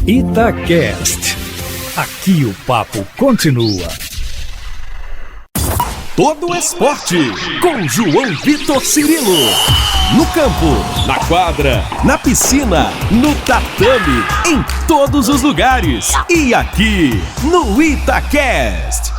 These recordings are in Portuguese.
Itacast. Aqui o papo continua. Todo esporte com João Vitor Cirilo. No campo, na quadra, na piscina, no tatame, em todos os lugares. E aqui no Itacast.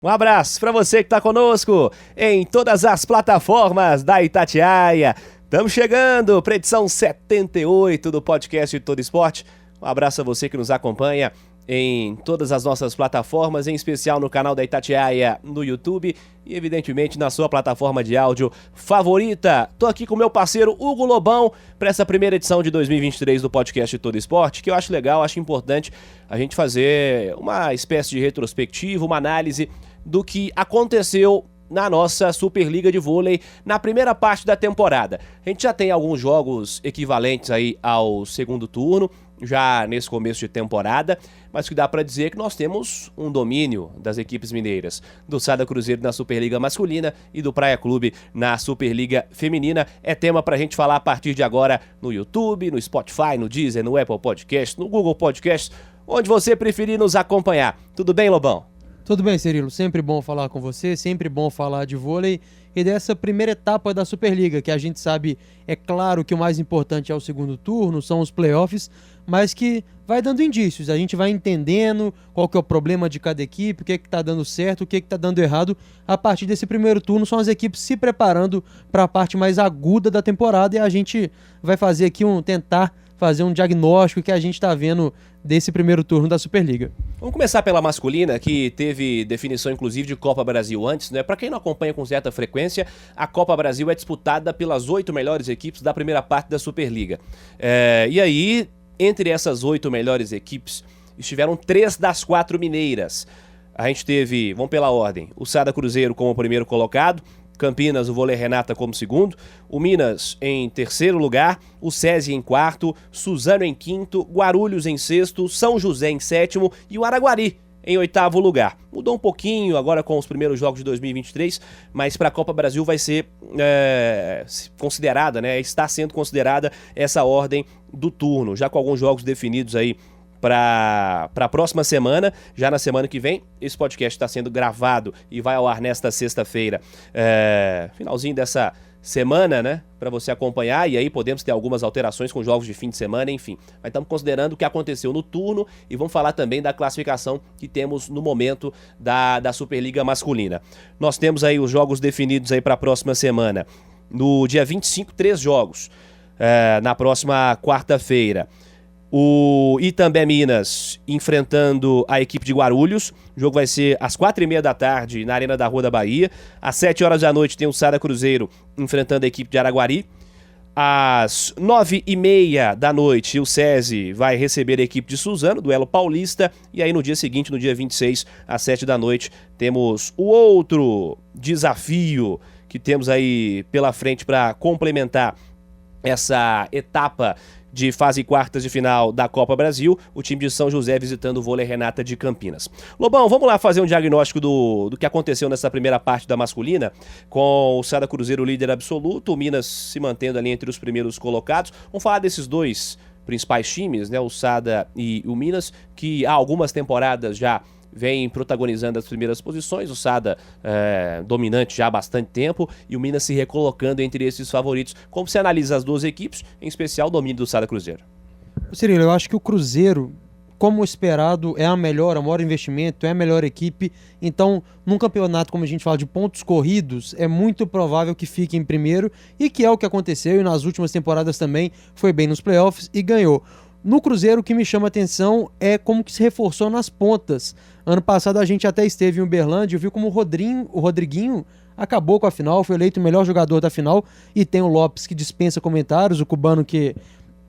Um abraço para você que está conosco em todas as plataformas da Itatiaia. Estamos chegando para a edição 78 do podcast de Todo Esporte. Um abraço a você que nos acompanha em todas as nossas plataformas, em especial no canal da Itatiaia no YouTube e, evidentemente, na sua plataforma de áudio favorita. Tô aqui com o meu parceiro Hugo Lobão para essa primeira edição de 2023 do podcast de Todo Esporte, que eu acho legal, acho importante a gente fazer uma espécie de retrospectiva, uma análise do que aconteceu na nossa Superliga de Vôlei na primeira parte da temporada. A gente já tem alguns jogos equivalentes aí ao segundo turno, já nesse começo de temporada, mas o que dá para dizer é que nós temos um domínio das equipes mineiras, do Sada Cruzeiro na Superliga masculina e do Praia Clube na Superliga feminina. É tema pra gente falar a partir de agora no YouTube, no Spotify, no Deezer, no Apple Podcast, no Google Podcast, onde você preferir nos acompanhar. Tudo bem, Lobão? Tudo bem, Cirilo. Sempre bom falar com você, sempre bom falar de vôlei e dessa primeira etapa da Superliga, que a gente sabe, é claro que o mais importante é o segundo turno, são os playoffs, mas que vai dando indícios, a gente vai entendendo qual que é o problema de cada equipe, o que está dando certo, o que está dando errado. A partir desse primeiro turno são as equipes se preparando para a parte mais aguda da temporada e a gente vai fazer aqui tentar fazer um diagnóstico que a gente está vendo desse primeiro turno da Superliga. Vamos começar pela masculina, que teve definição inclusive de Copa Brasil antes, né? Para quem não acompanha com certa frequência, a Copa Brasil é disputada pelas 8 melhores equipes da primeira parte da Superliga. E aí, entre essas 8 melhores equipes, estiveram 3 das 4 mineiras. A gente teve, vamos pela ordem, o Sada Cruzeiro como primeiro colocado, Campinas, o Vôlei Renata como segundo, o Minas em terceiro lugar, o SESI em quarto, Suzano em quinto, Guarulhos em sexto, São José em sétimo e o Araguari em oitavo lugar. Mudou um pouquinho agora com os primeiros jogos de 2023, mas para a Copa Brasil vai ser considerada, né? Está sendo considerada essa ordem do turno, já com alguns jogos definidos aí para a próxima semana. Já na semana que vem, esse podcast está sendo gravado e vai ao ar nesta sexta-feira, finalzinho dessa semana, né, para você acompanhar, e aí podemos ter algumas alterações com jogos de fim de semana, enfim. Mas estamos considerando o que aconteceu no turno e vamos falar também da classificação que temos no momento da Superliga masculina. Nós temos aí os jogos definidos aí para a próxima semana. No dia 25, 3 jogos. Na próxima quarta-feira, o Itambé Minas enfrentando a equipe de Guarulhos. O jogo vai ser às 4h30 da tarde na Arena da Rua da Bahia. Às 7 horas da noite tem o Sada Cruzeiro enfrentando a equipe de Araguari. Às 9h30 da noite o SESI vai receber a equipe de Suzano, duelo paulista. E aí no dia seguinte, no dia 26, às 7 da noite, temos o outro desafio que temos aí pela frente para complementar essa etapa de fase quartas de final da Copa Brasil, o time de São José visitando o Vôlei Renata de Campinas. Lobão, vamos lá fazer um diagnóstico do que aconteceu nessa primeira parte da masculina, com o Sada Cruzeiro líder absoluto, o Minas se mantendo ali entre os primeiros colocados. Vamos falar desses dois principais times, né, o Sada e o Minas, que há algumas temporadas já vem protagonizando as primeiras posições, o Sada dominante já há bastante tempo e o Minas se recolocando entre esses favoritos. Como você analisa as duas equipes, em especial o domínio do Sada Cruzeiro? Cirilo, eu acho que o Cruzeiro, como esperado, é o maior investimento, é a melhor equipe. Então, num campeonato, como a gente fala, de pontos corridos, é muito provável que fique em primeiro e que é o que aconteceu e nas últimas temporadas também foi bem nos playoffs e ganhou. No Cruzeiro, o que me chama a atenção é como que se reforçou nas pontas. Ano passado a gente até esteve em Uberlândia e viu como o Rodriguinho acabou com a final, foi eleito o melhor jogador da final, e tem o Lopes que dispensa comentários, o cubano que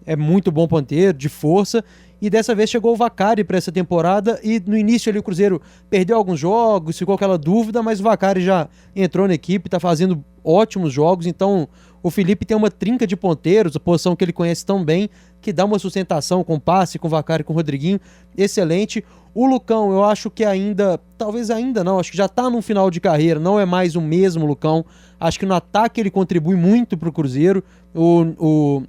é muito bom ponteiro, de força, e dessa vez chegou o Vacari para essa temporada e no início ali o Cruzeiro perdeu alguns jogos, ficou aquela dúvida, mas o Vacari já entrou na equipe, está fazendo ótimos jogos, então o Felipe tem uma trinca de ponteiros, a posição que ele conhece tão bem, que dá uma sustentação com passe, com Vacari e com o Rodriguinho, excelente. O Lucão, eu acho que talvez ainda não, acho que já está num final de carreira, não é mais o mesmo Lucão, acho que no ataque ele contribui muito para o Cruzeiro, o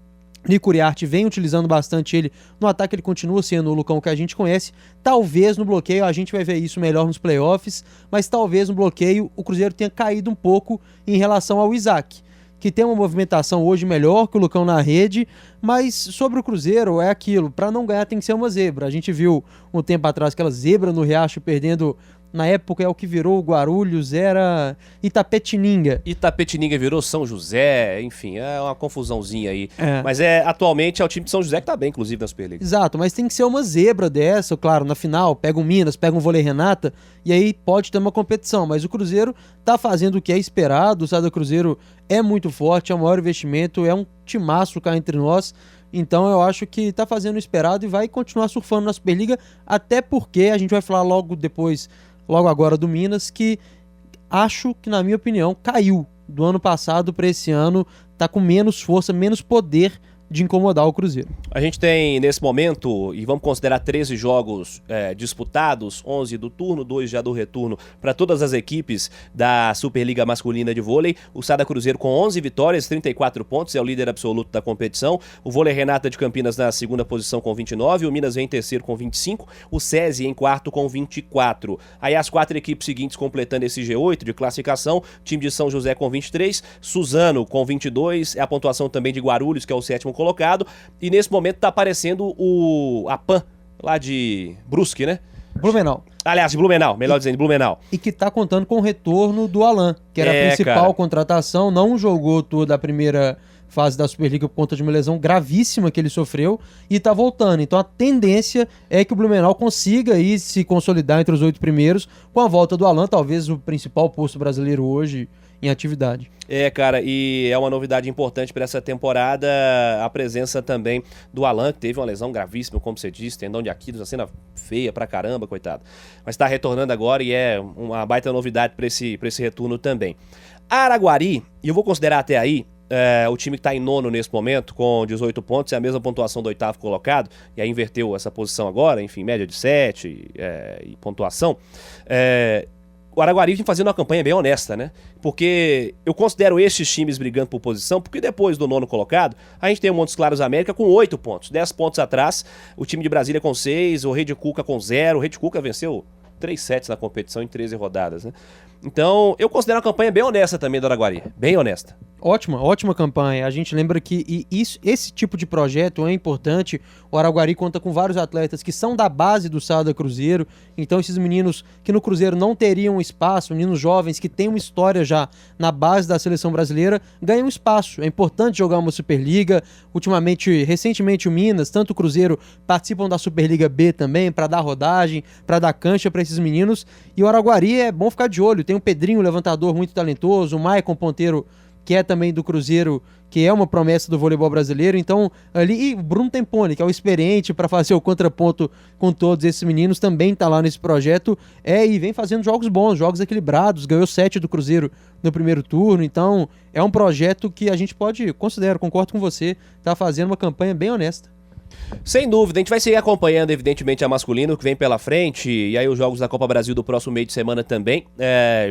Nico Uriarte vem utilizando bastante ele. No ataque ele continua sendo o Lucão que a gente conhece. Talvez no bloqueio, a gente vai ver isso melhor nos playoffs, mas talvez no bloqueio o Cruzeiro tenha caído um pouco em relação ao Isaac, que tem uma movimentação hoje melhor que o Lucão na rede, mas sobre o Cruzeiro é aquilo, para não ganhar tem que ser uma zebra. A gente viu um tempo atrás aquela zebra no Riacho perdendo. Na época é o que virou o Guarulhos, era Itapetininga. Itapetininga virou São José, enfim, é uma confusãozinha aí. É. Mas atualmente é o time de São José que tá bem, inclusive, na Superliga. Exato, mas tem que ser uma zebra dessa, claro, na final, pega um Minas, pega um Vôlei Renata, e aí pode ter uma competição, mas o Cruzeiro tá fazendo o que é esperado, o Sada Cruzeiro é muito forte, é o maior investimento, é um timaço cá entre nós, então eu acho que tá fazendo o esperado e vai continuar surfando na Superliga, até porque a gente vai falar logo agora do Minas, que acho que, na minha opinião, caiu do ano passado para esse ano, tá com menos força, menos poder de incomodar o Cruzeiro. A gente tem, nesse momento, e vamos considerar 13 jogos disputados, 11 do turno, 2 já do retorno, para todas as equipes da Superliga Masculina de Vôlei. O Sada Cruzeiro com 11 vitórias, 34 pontos, é o líder absoluto da competição. O Vôlei Renata de Campinas na segunda posição com 29, o Minas vem em terceiro com 25, o SESI em quarto com 24. Aí as 4 equipes seguintes completando esse G8 de classificação, time de São José com 23, Suzano com 22, é a pontuação também de Guarulhos, que é o 7º colocado, e nesse momento tá aparecendo a PAN, lá de Brusque, né? Blumenau. Aliás, de Blumenau, melhor dizendo, de Blumenau. E que tá contando com o retorno do Alan, que era a principal contratação, não jogou toda a primeira fase da Superliga por conta de uma lesão gravíssima que ele sofreu e tá voltando. Então a tendência é que o Blumenau consiga aí se consolidar entre os 8 primeiros com a volta do Alan, talvez o principal posto brasileiro hoje em atividade. Cara, e é uma novidade importante para essa temporada a presença também do Alan, que teve uma lesão gravíssima, como você disse, tendão de Aquiles, uma cena feia pra caramba, coitado. Mas tá retornando agora e é uma baita novidade para esse retorno também. Araguari, e eu vou considerar até aí, o time que está em nono nesse momento, com 18 pontos, é a mesma pontuação do 8º colocado, e aí inverteu essa posição agora, enfim, média de 7 e pontuação. O Araguari vem fazendo uma campanha bem honesta, né? Porque eu considero esses times brigando por posição, porque depois do 9º colocado, a gente tem o Montes Claros América com 8 pontos, 10 pontos atrás, o time de Brasília com 6, o Rede Cuca com 0, o Rede Cuca venceu 3 sets na competição em 13 rodadas, né? Então, eu considero uma campanha bem honesta também do Araguari, bem honesta. Ótima campanha. A gente lembra que esse tipo de projeto é importante. O Araguari conta com vários atletas que são da base do Sada Cruzeiro. Então esses meninos que no Cruzeiro não teriam espaço, meninos jovens que têm uma história já na base da seleção brasileira, ganham espaço. É importante jogar uma Superliga. Recentemente o Minas, tanto o Cruzeiro, participam da Superliga B também, para dar rodagem, para dar cancha para esses meninos. E o Araguari é bom ficar de olho. Tem o Pedrinho, levantador muito talentoso, o Maicon, ponteiro, que é também do Cruzeiro, que é uma promessa do voleibol brasileiro. Então, ali, e o Bruno Tempone, que é o experiente para fazer o contraponto com todos esses meninos, também tá lá nesse projeto, e vem fazendo jogos bons, jogos equilibrados, ganhou 7 do Cruzeiro no primeiro turno. Então, é um projeto que a gente concordo com você, tá fazendo uma campanha bem honesta. Sem dúvida, a gente vai seguir acompanhando, evidentemente, a masculino que vem pela frente, e aí os jogos da Copa Brasil do próximo meio de semana também,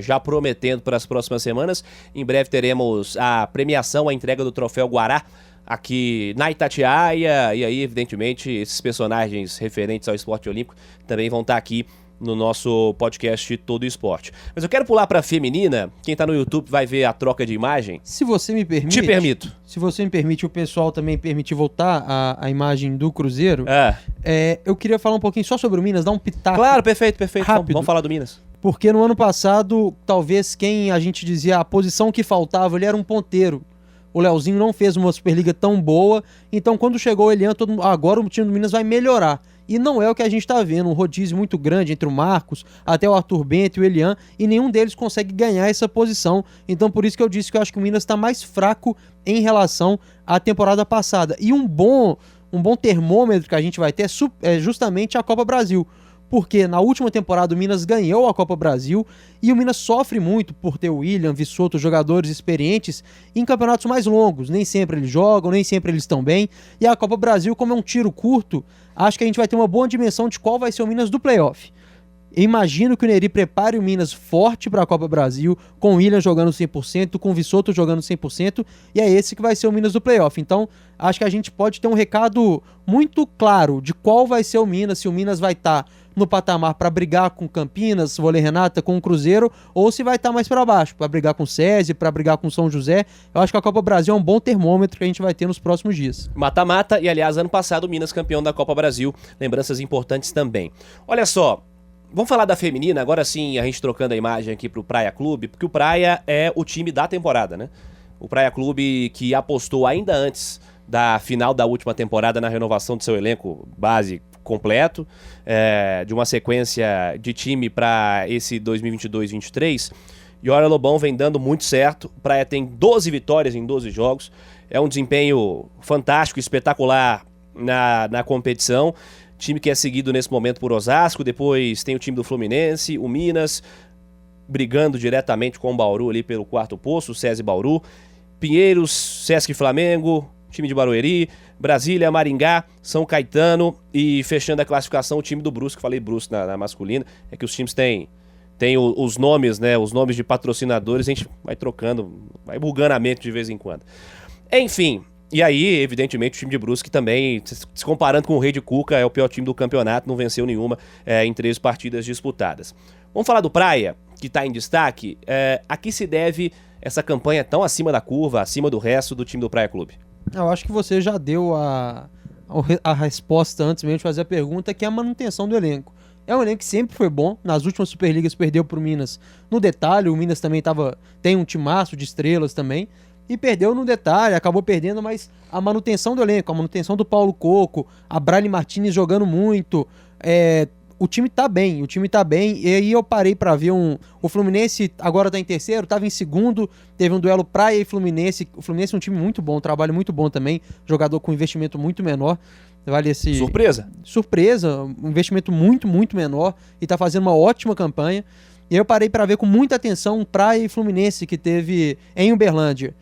já prometendo para as próximas semanas. Em breve teremos a premiação, a entrega do troféu Guará aqui na Itatiaia, e aí, evidentemente, esses personagens referentes ao esporte olímpico também vão estar aqui no nosso podcast Todo Esporte. Mas eu quero pular para a feminina. Quem tá no YouTube vai ver a troca de imagem. Se você me permite... Te permito. Se você me permite, o pessoal também permitir voltar a imagem do Cruzeiro. Eu queria falar um pouquinho só sobre o Minas, dar um pitaco. Claro, perfeito. Rápido. Vamos falar do Minas. Porque no ano passado, talvez quem a gente dizia a posição que faltava, ele era um ponteiro. O Leozinho não fez uma Superliga tão boa, então quando chegou o Elian, agora o time do Minas vai melhorar. E não é o que a gente está vendo, um rodízio muito grande entre o Marcos, até o Arthur Bento e o Elian, e nenhum deles consegue ganhar essa posição. Então por isso que eu disse que eu acho que o Minas está mais fraco em relação à temporada passada. E um bom termômetro que a gente vai ter é justamente a Copa Brasil. Porque na última temporada o Minas ganhou a Copa Brasil e o Minas sofre muito por ter o William, Vissoto, jogadores experientes em campeonatos mais longos. Nem sempre eles jogam, nem sempre eles estão bem. E a Copa Brasil, como é um tiro curto, acho que a gente vai ter uma boa dimensão de qual vai ser o Minas do playoff. Eu imagino que o Neri prepare o Minas forte para a Copa Brasil, com o William jogando 100%, com o Visotto jogando 100%, e é esse que vai ser o Minas do playoff. Então, acho que a gente pode ter um recado muito claro de qual vai ser o Minas, se o Minas vai estar no patamar para brigar com Campinas, Vôlei Renata, com o Cruzeiro, ou se vai estar mais para baixo, para brigar com o SESI, para brigar com o São José. Eu acho que a Copa Brasil é um bom termômetro que a gente vai ter nos próximos dias. Mata-mata, e aliás, ano passado o Minas campeão da Copa Brasil, lembranças importantes também. Olha só, vamos falar da feminina, agora sim, a gente trocando a imagem aqui pro Praia Clube, porque o Praia é o time da temporada, né? O Praia Clube que apostou ainda antes da final da última temporada na renovação do seu elenco base completo, de uma sequência de time para esse 2022-23, e olha, Lobão vem dando muito certo. O Praia tem 12 vitórias em 12 jogos, é um desempenho fantástico, espetacular na competição. Time que é seguido nesse momento por Osasco, depois tem o time do Fluminense, o Minas, brigando diretamente com o Bauru ali pelo quarto posto, o SESI Bauru, Pinheiros, Sesc Flamengo, time de Barueri, Brasília, Maringá, São Caetano e fechando a classificação o time do Brusque, falei Brusque na masculina, é que os times têm os nomes, né, os nomes de patrocinadores, a gente vai trocando, vai bugando a mente de vez em quando. Enfim, e aí, evidentemente, o time de Brusque também, se comparando com o Rei de Cuca, é o pior time do campeonato, não venceu nenhuma em 13 partidas disputadas. Vamos falar do Praia, que está em destaque. A que se deve essa campanha tão acima da curva, acima do resto do time do Praia Clube? Eu acho que você já deu a resposta antes mesmo de fazer a pergunta, que é a manutenção do elenco. É um elenco que sempre foi bom, nas últimas Superligas perdeu pro Minas no detalhe, o Minas também tem um timaço de estrelas também, e perdeu no detalhe, acabou perdendo, mas a manutenção do elenco, a manutenção do Paulo Coco, a Brali Martinez jogando muito, o time tá bem, e aí eu parei pra ver o Fluminense agora tá em terceiro, tava em segundo, teve um duelo Praia e Fluminense, o Fluminense é um time muito bom, um trabalho muito bom também, jogador com investimento muito menor, vale esse... Surpresa, um investimento muito, muito menor, e tá fazendo uma ótima campanha, e aí eu parei pra ver com muita atenção Praia e Fluminense, que teve em Uberlândia.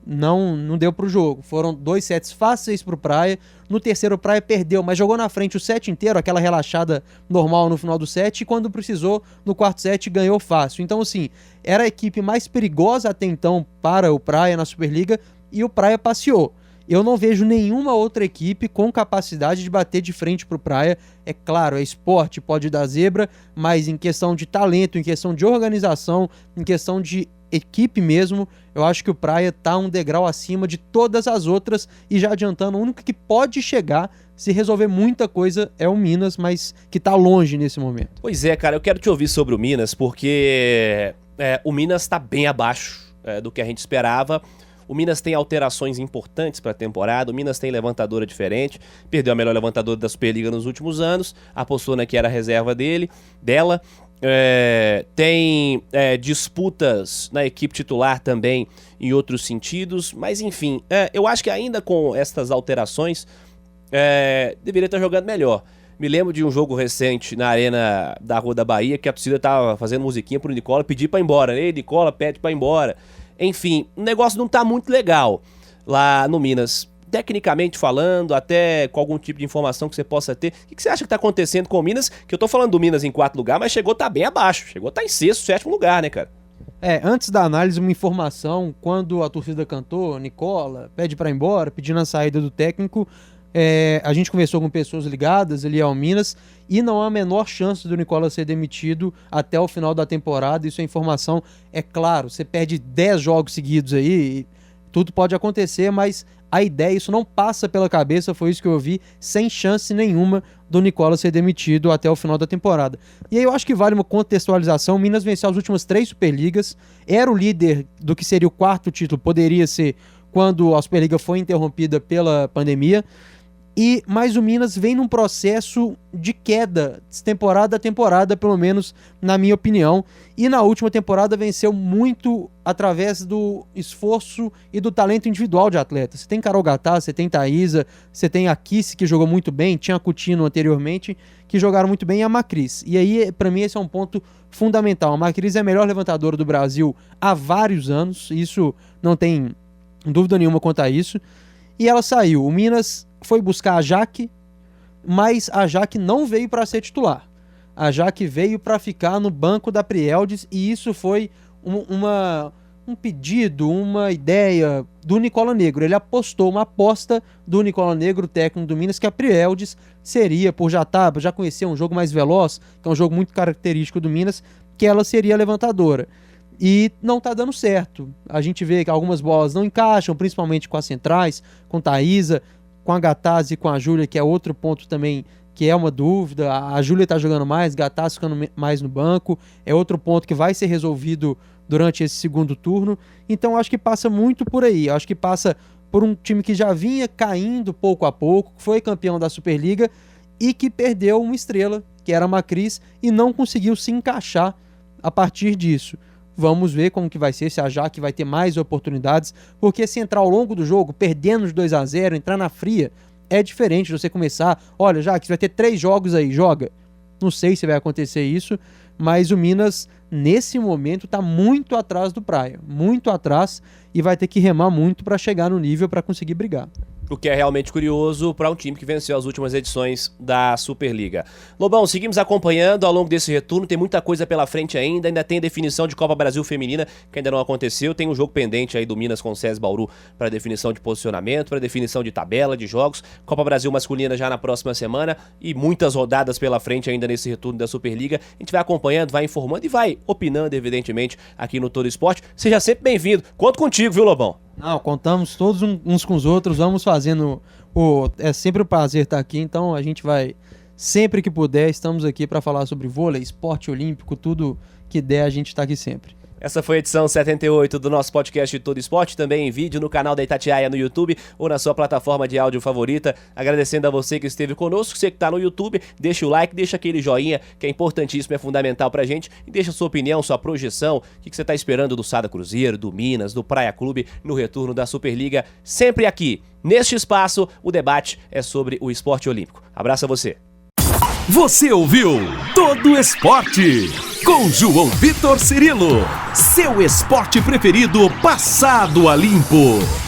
Não deu pro jogo. Foram 2 sets fáceis pro Praia. No terceiro o Praia perdeu, mas jogou na frente o set inteiro, aquela relaxada normal no final do set, e quando precisou, no quarto set, ganhou fácil. Então, assim, era a equipe mais perigosa até então para o Praia na Superliga, e o Praia passeou. Eu não vejo nenhuma outra equipe com capacidade de bater de frente pro Praia. É claro, é esporte, pode dar zebra, mas em questão de talento, em questão de organização, em questão de equipe mesmo, eu acho que o Praia tá um degrau acima de todas as outras, e já adiantando, o único que pode chegar, se resolver muita coisa, é o Minas, mas que tá longe nesse momento. Pois é, cara, eu quero te ouvir sobre o Minas, porque o Minas tá bem abaixo do que a gente esperava. O Minas tem alterações importantes para a temporada, o Minas tem levantadora diferente, perdeu a melhor levantadora da Superliga nos últimos anos, apostou na que era a reserva dela. Tem disputas na equipe titular também em outros sentidos, mas enfim, eu acho que ainda com essas alterações deveria estar jogando melhor. Me lembro de um jogo recente na arena da Rua da Bahia, que a torcida tava fazendo musiquinha pro Nicola pedir pra ir embora. Ei, Nicola, pede pra ir embora. Enfim, o negócio não tá muito legal lá no Minas. Tecnicamente falando, até com algum tipo de informação que você possa ter. O que você acha que tá acontecendo com o Minas? Que eu tô falando do Minas em 4º lugar, mas chegou a tá bem abaixo. Chegou a tá em 6º, 7º lugar, né, cara? Antes da análise, uma informação, quando a torcida cantou, Nicola, pede pra ir embora, pedindo a saída do técnico, a gente conversou com pessoas ligadas ali ao Minas, e não há a menor chance do Nicola ser demitido até o final da temporada. Isso é informação, é claro, você perde 10 jogos seguidos aí, tudo pode acontecer, mas a ideia, isso não passa pela cabeça, foi isso que eu vi, sem chance nenhuma do Nicola ser demitido até o final da temporada. E aí eu acho que vale uma contextualização. O Minas venceu as últimas 3 Superligas, era o líder do que seria o 4º título, poderia ser quando a Superliga foi interrompida pela pandemia, mas o Minas vem num processo de queda, temporada a temporada, pelo menos na minha opinião, e na última temporada venceu muito através do esforço e do talento individual de atletas. Você tem Carol Gatá, você tem Thaísa, você tem a Kiss, que jogou muito bem, tinha a Coutinho anteriormente, que jogaram muito bem, e a Macris. E aí, pra mim, esse é um ponto fundamental. A Macris é a melhor levantadora do Brasil há vários anos, isso não tem dúvida nenhuma quanto a isso, e ela saiu. O Minas foi buscar a Jaque, mas a Jaque não veio para ser titular. A Jaque veio para ficar no banco da Prieldes e isso foi um pedido, uma ideia do Nicola Negro. Ele apostou, uma aposta do Nicola Negro, técnico do Minas, que a Prieldes seria, por já conhecer um jogo mais veloz, que é um jogo muito característico do Minas, que ela seria a levantadora. E não tá dando certo. A gente vê que algumas bolas não encaixam, principalmente com as centrais, com Thaísa, com a Gataz e com a Júlia, que é outro ponto também que é uma dúvida. A Júlia tá jogando mais, Gataz ficando mais no banco, é outro ponto que vai ser resolvido durante esse segundo turno. Então acho que passa muito por aí. Acho que passa por um time que já vinha caindo pouco a pouco, foi campeão da Superliga e que perdeu uma estrela, que era a Macris, e não conseguiu se encaixar a partir disso. Vamos ver como que vai ser, se a Jaque vai ter mais oportunidades, porque se entrar ao longo do jogo, perdendo de 2-0, entrar na fria, é diferente de você começar, olha, Jaque, você vai ter 3 jogos aí, joga. Não sei se vai acontecer isso, mas o Minas, nesse momento, está muito atrás do Praia, muito atrás, e vai ter que remar muito para chegar no nível para conseguir brigar. O que é realmente curioso para um time que venceu as últimas edições da Superliga. Lobão, seguimos acompanhando ao longo desse retorno, tem muita coisa pela frente ainda tem definição de Copa Brasil Feminina, que ainda não aconteceu, tem um jogo pendente aí do Minas com o SESI Bauru para definição de posicionamento, para definição de tabela, de jogos, Copa Brasil Masculina já na próxima semana e muitas rodadas pela frente ainda nesse retorno da Superliga. A gente vai acompanhando, vai informando e vai opinando, evidentemente, aqui no Todo Esporte. Seja sempre bem-vindo. Conto contigo, viu, Lobão? Não, contamos todos uns com os outros, vamos fazendo é sempre um prazer estar aqui, então a gente vai, sempre que puder, estamos aqui para falar sobre vôlei, esporte olímpico, tudo que der, a gente está aqui sempre. Essa foi a edição 78 do nosso podcast Todo Esporte, também em vídeo no canal da Itatiaia no YouTube ou na sua plataforma de áudio favorita. Agradecendo a você que esteve conosco, você que está no YouTube, deixa o like, deixa aquele joinha que é importantíssimo, é fundamental pra gente, e deixa sua opinião, sua projeção, o que você está esperando do Sada Cruzeiro, do Minas, do Praia Clube no retorno da Superliga, sempre aqui. Neste espaço, o debate é sobre o esporte olímpico. Abraço a você. Você ouviu Todo Esporte com João Vitor Cirilo, seu esporte preferido passado a limpo.